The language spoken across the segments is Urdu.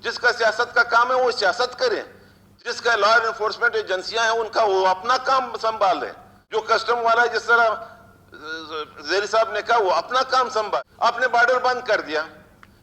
جس کا سیاست کا کام ہے وہ سیاست کریں، جس کا لا انفورسمنٹ ایجنسیاں ہیں ان کا وہ اپنا کام سنبھال لیں، جو کسٹم والا جس طرح زیری صاحب نے کہا وہ اپنا کام سنبھال. آپ نے بارڈر بند کر دیا،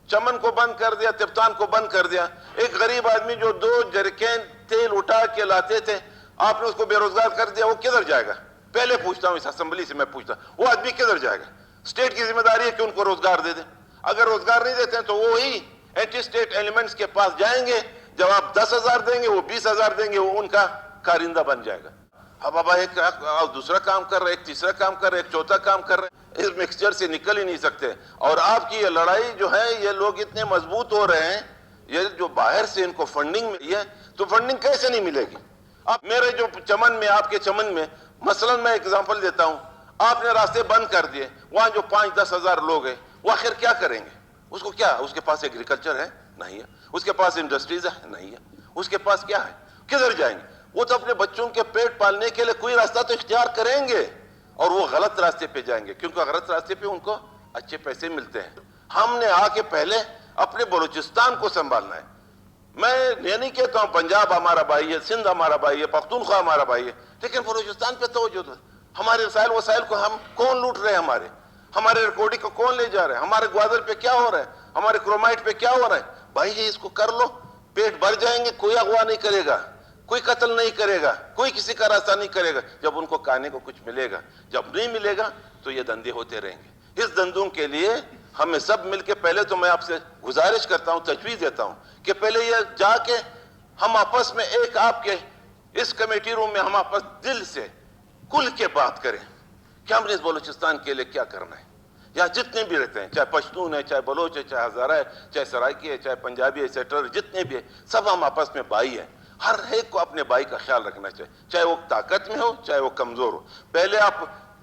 چمن کو بند کر دیا، تپتان کو بند کر دیا. ایک غریب آدمی جو 2 جرکین تیل اٹھا کے لاتے تھے، آپ نے اس کو بے روزگار کر دیا. وہ کدھر جائے گا؟ پہلے پوچھتا ہوں، اس اسمبلی سے میں پوچھتا ہوں، وہ آدمی کدھر جائے گا؟ اسٹیٹ کی ذمہ داری ہے کہ ان کو روزگار دے دیں. اگر روزگار نہیں دیتے ہیں تو وہی اینٹی اسٹیٹ ایلیمنٹس کے پاس جائیں گے. جب آپ 10,000 دیں گے، وہ 20,000 دیں گے، وہ ان کا کارندہ بن جائے گا. اب اب ایک دوسرا کام کر رہے، ایک تیسرا کام کر رہے، ایک چوتھا کام کر رہے، اس مکسچر سے نکل ہی نہیں سکتے. اور آپ کی یہ لڑائی جو ہے، یہ لوگ اتنے مضبوط ہو رہے ہیں، یہ جو باہر سے ان کو فنڈنگ ملی ہے، تو فنڈنگ کیسے نہیں ملے گی؟ اب میرے جو چمن میں، آپ کے چمن میں، مثلا میں ایگزامپل دیتا ہوں، آپ نے راستے بند کر دیے، وہاں جو 5-10 ہزار لوگ ہیں وہ آخر کیا کریں گے؟ اس کو کیا، اس کے پاس ایگریکلچر ہے؟ نہیں ہے. اس کے پاس انڈسٹریز ہے؟ نہیں ہے. اس کے پاس کیا ہے؟ کدھر جائیں گے؟ وہ تو اپنے بچوں کے پیٹ پالنے کے لیے کوئی راستہ تو اختیار کریں گے، اور وہ غلط راستے پہ جائیں گے، کیونکہ غلط راستے پہ ان کو اچھے پیسے ملتے ہیں. ہم نے آ کے پہلے اپنے بلوچستان کو سنبھالنا ہے. میں یہ نہیں کہتا ہوں پنجاب ہمارا بھائی ہے، سندھ ہمارا بھائی ہے، پختونخوا ہمارا بھائی ہے، لیکن بلوچستان پہ توجہ دو. ہمارے وسائل کو ہم کون لوٹ رہے ہیں؟ ہمارے ریکارڈنگ کو کون لے جا رہے ہیں؟ ہمارے گوادر پہ کیا ہو رہا ہے؟ ہمارے کرومائٹ پہ کیا ہو رہا ہے؟ بھائی یہ اس کو کر لو، پیٹ بھر جائیں گے. کوئی اغوا نہیں کرے گا، کوئی قتل نہیں کرے گا، کوئی کسی کا راستہ نہیں کرے گا. جب ان کو کھانے کو کچھ ملے گا، جب نہیں ملے گا تو یہ دندے ہوتے رہیں گے. اس دندوں کے لیے ہمیں سب مل کے، پہلے تو میں آپ سے گزارش کرتا ہوں، تجویز دیتا ہوں کہ پہلے یہ جا کے ہم آپس میں ایک آپ کے اس کمیٹی روم میں ہم آپس دل سے کل کے بات کریں کہ ہم نے اس بلوچستان کے لیے کیا کرنا ہے. یہاں جتنے بھی رہتے ہیں، چاہے پشتون ہے، چاہے بلوچ ہے، چاہے ہزارہ ہے، چاہے سرائکی ہے، چاہے پنجابی ہے، سیٹر، جتنے بھی ہیں، سب ہم آپس میں بھائی ہیں. ہر ایک کو اپنے بھائی کا خیال رکھنا چاہیے، چاہے وہ طاقت میں ہو، چاہے وہ کمزور ہو. پہلے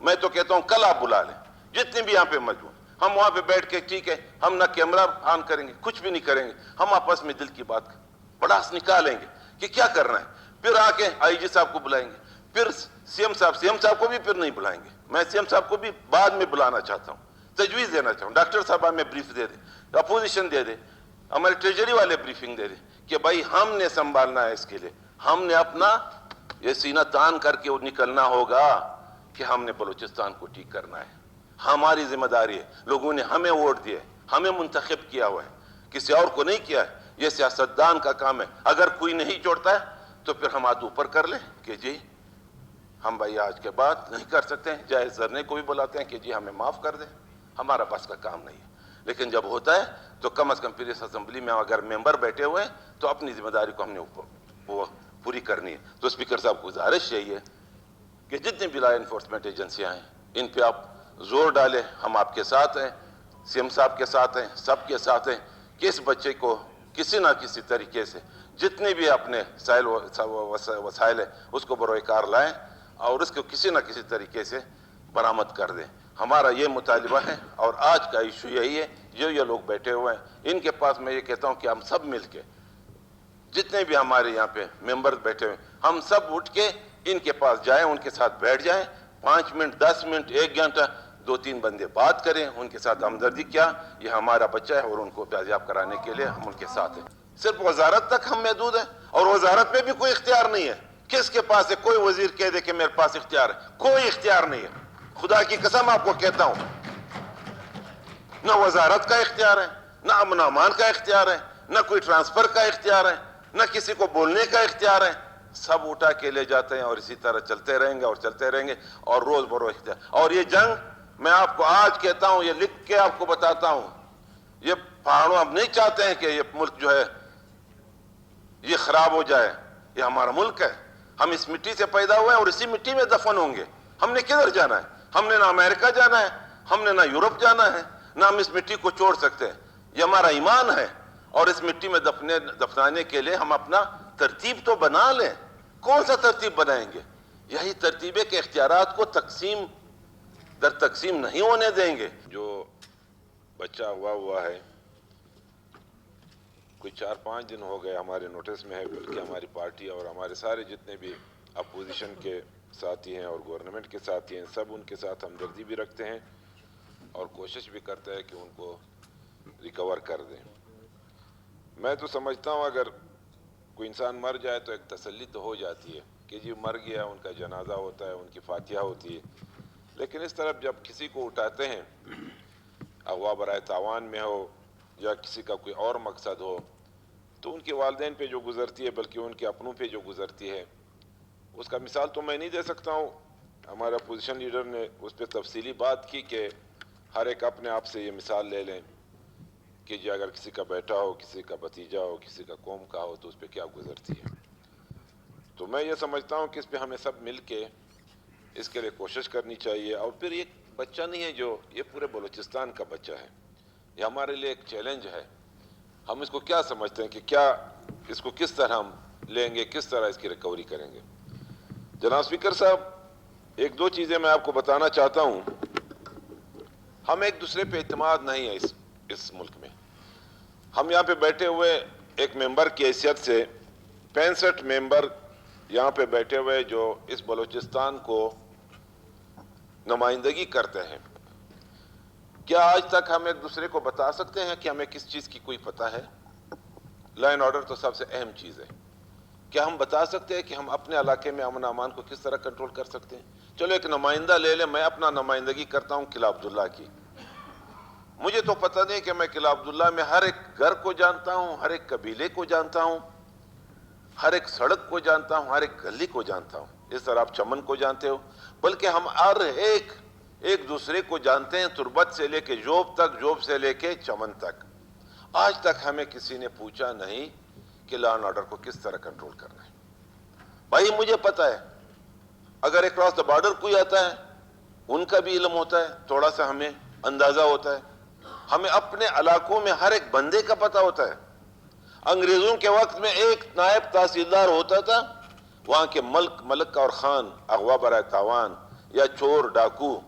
میں تو کہتا ہوں کل آپ بلا لیں جتنے بھی یہاں پہ موجود، ہم وہاں پہ بیٹھ کے، ٹھیک ہے، ہم نہ کیمرہ آن کریں گے، کچھ بھی نہیں کریں گے، ہم آپس میں دل کی بات بڑاس نکالیں گے کہ کیا کرنا ہے. پھر آ کے آئی جی صاحب کو بلائیں گے، پھر سی ایم صاحب کو بھی پھر نہیں بلائیں گے. میں سی ایم صاحب کو بھی بعد میں بلانا چاہتا ہوں، تجویز دینا چاہتا ہوں. ڈاکٹر صاحب ہمیں بریف دے دیں، اپوزیشن دے دے، ہمارے ٹریجری والے بریفنگ دے دیں کہ بھائی ہم نے سنبھالنا ہے. اس کے لیے ہم نے اپنا یہ سینہ تان کر کے نکلنا ہوگا کہ ہم نے بلوچستان کو ٹھیک کرنا ہے. ہماری ذمہ داری ہے. لوگوں نے ہمیں ووٹ دیے، ہمیں منتخب کیا ہوا ہے، کسی اور کو نہیں کیا ہے. یہ سیاستدان کا کام ہے. اگر کوئی نہیں چھوڑتا ہے تو پھر ہم ہاتھ اوپر کر لیں کہ جی ہم بھائی آج کے بعد نہیں کر سکتے ہیں. جائز دھرنے کو بھی بلاتے ہیں کہ جی ہمیں معاف کر دیں، ہمارا بس کا کام نہیں ہے. لیکن جب ہوتا ہے تو کم از کم پھر اس اسمبلی میں اگر ممبر بیٹھے ہوئے ہیں تو اپنی ذمہ داری کو ہم نے وہ پوری کرنی ہے. تو اسپیکر صاحب کو گزارش یہی ہے کہ جتنی بھی لا انفورسمنٹ ایجنسیاں ہیں ان پہ آپ زور ڈالیں. ہم آپ کے ساتھ ہیں، سی ایم صاحب کے ساتھ ہیں، سب کے ساتھ ہیں کہ اس بچے کو کسی نہ کسی طریقے سے جتنے بھی اپنے وسائل ہیں اس کو بروئے کار لائیں اور اس کو کسی نہ کسی طریقے سے برآمد کر دیں. ہمارا یہ مطالبہ ہے اور آج کا ایشو یہی ہے. جو یہ لوگ بیٹھے ہوئے ہیں ان کے پاس میں یہ کہتا ہوں کہ ہم سب مل کے، جتنے بھی ہمارے یہاں پہ ممبرز بیٹھے ہوئے، ہم سب اٹھ کے ان کے پاس جائیں، ان کے ساتھ بیٹھ جائیں، 5 منٹ 10 منٹ 1 گھنٹہ 2-3 بندے بات کریں، ان کے ساتھ ہمدردی کیا. یہ ہمارا بچہ ہے اور ان کو بازیاب کرانے کے لیے ہم ان کے ساتھ ہیں. صرف وزارت تک ہم محدود ہیں اور وزارت میں بھی کوئی اختیار نہیں ہے. کس کے پاس ہے؟ کوئی وزیر کہہ دے کہ میرے پاس اختیار ہے، کوئی اختیار نہیں ہے. خدا کی قسم آپ کو کہتا ہوں، نہ وزارت کا اختیار ہے، نہ امن و امان کا اختیار ہے، نہ کوئی ٹرانسفر کا اختیار ہے، نہ کسی کو بولنے کا اختیار ہے. سب اٹھا کے لے جاتے ہیں اور اسی طرح چلتے رہیں گے اور چلتے رہیں گے اور روز بروز اختیار. اور یہ جنگ میں آپ کو آج کہتا ہوں، یہ لکھ کے آپ کو بتاتا ہوں، یہ پہاڑوں ہم نہیں چاہتے ہیں کہ یہ ملک جو ہے یہ خراب ہو جائے. یہ ہمارا ملک ہے، ہم اس مٹی سے پیدا ہوئے ہیں اور اسی مٹی میں دفن ہوں گے. ہم نے کدھر جانا ہے؟ ہم نے نہ امریکہ جانا ہے، ہم نے نہ یورپ جانا ہے، نہ ہم اس مٹی کو چھوڑ سکتے ہیں. یہ ہمارا ایمان ہے اور اس مٹی میں دفنانے کے لیے ہم اپنا ترتیب تو بنا لیں. کون سا ترتیب بنائیں گے؟ یہی ترتیب ہے کہ اختیارات کو تقسیم در تقسیم نہیں ہونے دیں گے. جو بچہ ہوا ہے، کوئی 4-5 دن ہو گئے ہمارے نوٹس میں ہے، بلکہ ہماری پارٹی اور ہمارے سارے جتنے بھی اپوزیشن کے ساتھی ہیں اور گورنمنٹ کے ساتھی ہیں، سب ان کے ساتھ ہمدردی بھی رکھتے ہیں اور کوشش بھی کرتے ہیں کہ ان کو ریکور کر دیں. میں تو سمجھتا ہوں اگر کوئی انسان مر جائے تو ایک تسلی تو ہو جاتی ہے کہ جی مر گیا، ان کا جنازہ ہوتا ہے، ان کی فاتحہ ہوتی ہے. لیکن اس طرف جب کسی کو اٹھاتے ہیں، اغوا برائے تاوان میں ہو یا کسی کا کوئی اور مقصد ہو، تو ان کے والدین پہ جو گزرتی ہے بلکہ ان کے اپنوں پہ جو گزرتی ہے اس کا مثال تو میں نہیں دے سکتا ہوں. ہمارا اپوزیشن لیڈر نے اس پہ تفصیلی بات کی کہ ہر ایک اپنے آپ سے یہ مثال لے لیں کہ جی اگر کسی کا بیٹا ہو، کسی کا بھتیجا ہو، کسی کا قوم کا ہو تو اس پہ کیا گزرتی ہے. تو میں یہ سمجھتا ہوں کہ اس پہ ہمیں سب مل کے اس کے لیے کوشش کرنی چاہیے. اور پھر یہ بچہ نہیں ہے جو، یہ پورے بلوچستان کا بچہ ہے، یہ ہمارے لیے ایک چیلنج ہے. ہم اس کو کیا سمجھتے ہیں کہ کیا اس کو کس طرح ہم لیں گے، کس طرح اس کی ریکوری کریں گے. جناب اسپیکر صاحب، ایک دو چیزیں میں آپ کو بتانا چاہتا ہوں. ہم ایک دوسرے پہ اعتماد نہیں ہے اس ملک میں. ہم یہاں پہ بیٹھے ہوئے ایک ممبر کی حیثیت سے 65 ممبر یہاں پہ بیٹھے ہوئے جو اس بلوچستان کو نمائندگی کرتے ہیں، کیا آج تک ہم ایک دوسرے کو بتا سکتے ہیں کہ ہمیں کس چیز کی کوئی پتہ ہے؟ لا اینڈ آرڈر تو سب سے اہم چیز ہے. کیا ہم بتا سکتے ہیں کہ ہم اپنے علاقے میں امن امان کو کس طرح کنٹرول کر سکتے ہیں؟ چلو ایک نمائندہ لے لیں، میں اپنا نمائندگی کرتا ہوں قلعہ عبداللہ کی. مجھے تو پتہ نہیں کہ میں قلعہ عبداللہ میں ہر ایک گھر کو جانتا ہوں، ہر ایک قبیلے کو جانتا ہوں، ہر ایک سڑک کو جانتا ہوں، ہر ایک گلی کو جانتا ہوں. اس طرح آپ چمن کو جانتے ہو، بلکہ ہم ہر ایک دوسرے کو جانتے ہیں، تربت سے لے کے جوب تک، جوب سے لے کے چمن تک. آج تک ہمیں کسی نے پوچھا نہیں کہ لا اینڈ آرڈر کو کس طرح کنٹرول کرنا ہے. بھائی مجھے پتہ ہے اگر اکراس دا بارڈر کوئی آتا ہے ان کا بھی علم ہوتا ہے، تھوڑا سا ہمیں اندازہ ہوتا ہے. ہمیں اپنے علاقوں میں ہر ایک بندے کا پتہ ہوتا ہے. انگریزوں کے وقت میں ایک نائب تحصیلدار ہوتا تھا، وہاں کے ملک اور خان اغوا برائے تاوان یا چور ڈاکو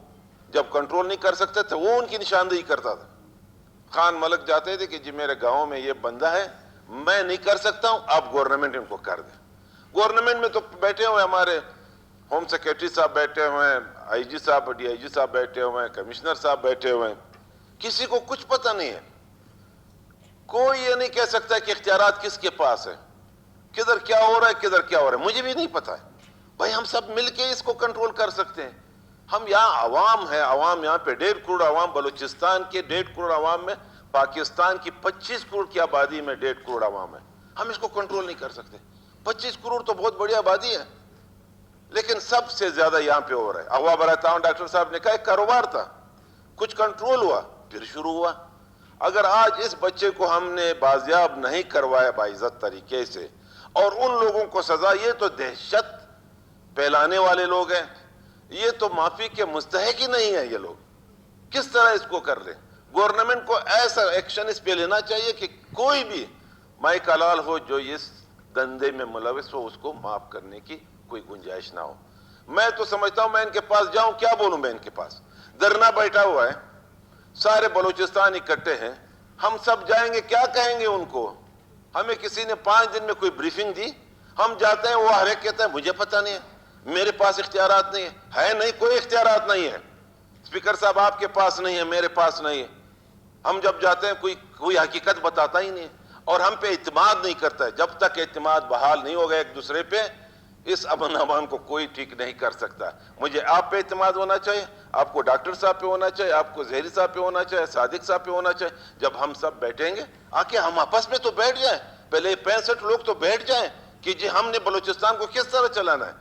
جب کنٹرول نہیں کر سکتے تھے وہ ان کی نشاندہی کرتا تھا. خان ملک جاتے تھے کہ جی میرے گاؤں میں یہ بندہ ہے، میں نہیں کر سکتا ہوں، آپ گورنمنٹ ان کو کر دیں. گورنمنٹ میں تو بیٹھے ہوئے ہمارے ہوم سیکریٹری صاحب بیٹھے ہوئے ہیں، آئی جی صاحب، ڈی آئی جی صاحب بیٹھے ہوئے ہیں، کمشنر صاحب بیٹھے ہوئے ہیں. کسی کو کچھ پتہ نہیں ہے. کوئی یہ نہیں کہہ سکتا کہ اختیارات کس کے پاس ہے، کدھر کیا ہو رہا ہے، کدھر کیا ہو رہا ہے. مجھے بھی نہیں پتہ ہے. بھائی ہم سب مل کے اس کو کنٹرول کر سکتے ہیں. ہم یہاں عوام ہے، عوام یہاں پہ 1.5 کروڑ عوام، بلوچستان کے 1.5 کروڑ عوام میں پاکستان کی 25 کروڑ کی آبادی میں 1.5 کروڑ عوام ہے. ہم اس کو کنٹرول نہیں کر سکتے. 25 کروڑ تو بہت بڑی آبادی ہے، لیکن سب سے زیادہ یہاں پہ ہو رہا ہے. اغوا برائے تاوان ڈاکٹر صاحب نے کہا ایک کاروبار تھا، کچھ کنٹرول ہوا پھر شروع ہوا. اگر آج اس بچے کو ہم نے بازیاب نہیں کروایا باعزت طریقے سے اور ان لوگوں کو سزا، یہ تو دہشت پھیلانے والے لوگ ہیں، یہ تو معافی کے مستحق ہی نہیں ہے. یہ لوگ کس طرح اس کو کر لیں؟ گورنمنٹ کو ایسا ایکشن اس پہ لینا چاہیے کہ کوئی بھی مائک حلال ہو جو اس دندے میں ملوث ہو اس کو معاف کرنے کی کوئی گنجائش نہ ہو. میں تو سمجھتا ہوں میں ان کے پاس جاؤں، کیا بولوں میں ان کے پاس؟ دھرنا بیٹھا ہوا ہے، سارے بلوچستان اکٹھے ہیں، ہم سب جائیں گے کیا کہیں گے ان کو؟ ہمیں کسی نے 5 دن میں کوئی بریفنگ دی؟ ہم جاتے ہیں، وہ ہر ایک کہتا ہے مجھے پتہ نہیں ہے، میرے پاس اختیارات نہیں ہے نہیں کوئی اختیارات نہیں ہے. اسپیکر صاحب آپ کے پاس نہیں ہے، میرے پاس نہیں ہے. ہم جب جاتے ہیں کوئی حقیقت بتاتا ہی نہیں ہے اور ہم پہ اعتماد نہیں کرتا ہے. جب تک اعتماد بحال نہیں ہوگا ایک دوسرے پہ، اس امن امان کو کوئی ٹھیک نہیں کر سکتا. مجھے آپ پہ اعتماد ہونا چاہیے، آپ کو ڈاکٹر صاحب پہ ہونا چاہیے، آپ کو زہری صاحب پہ ہونا چاہیے، صادق صاحب پہ ہونا چاہیے. جب ہم سب بیٹھیں گے آکے ہم آپس میں تو بیٹھ جائیں، پہلے 65 لوگ تو بیٹھ جائیں کہ جی ہم نے بلوچستان کو کس طرح چلانا ہے.